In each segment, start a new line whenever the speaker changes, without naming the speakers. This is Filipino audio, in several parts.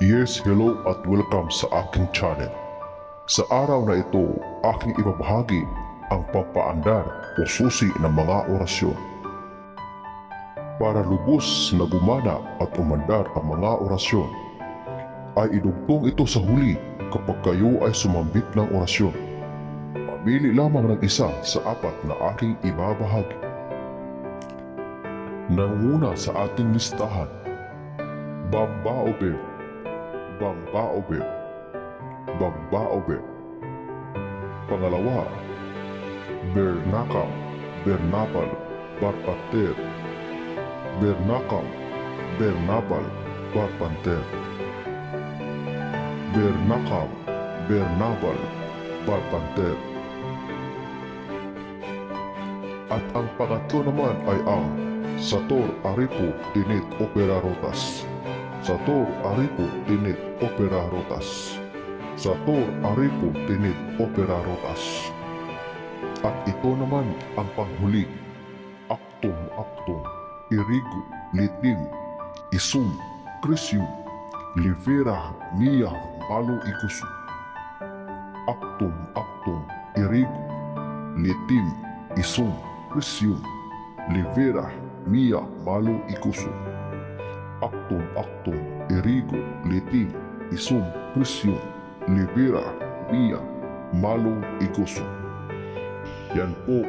Yes, hello at welcome sa aking channel. Sa araw na ito, aking ibabahagi ang pampaandar o susi ng mga orasyon. Para lubos na gumana at umandar ang mga orasyon, ay idugtong ito sa huli kapag kayo ay sumambit ng orasyon. Pamili lamang ng isa sa apat na aking ibabahagi. Nanguna sa ating listahan, Bambaobev, Bambaobev, Bambaobev. Pangalawa, Bernakam, Bernabal, Barpanter, Bernakam, Bernabal, Barpanter, Bernakam, Bernabal, Barpanter. At ang pangatlo naman ay ang Sator Aripo Tinit Opera Rotas. Sator Aripo Tinit Opera Rotas. Sator Aripo Tinit Opera Rotas. At ito naman ang panghuli, Actum Actum, Irigo, Litim, Isum, Crisium, Livera, Mia, Malo Igusu. Actum Actum, Irigo, Litim, Isum, Crisium, Livera, Mia, Malo Igusu. Actum Actum, Irigo, Litim, Isum, Crisium, Livera, Mia, Malo Igusu. Yan po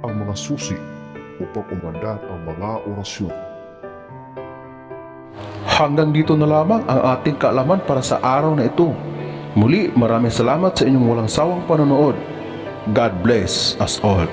ang mga susi upang umandar ang mga orasyon.
Hanggang dito na lamang ang ating kaalaman para sa araw na ito. Muli, maraming salamat sa inyong walang sawang panonood. God bless us all.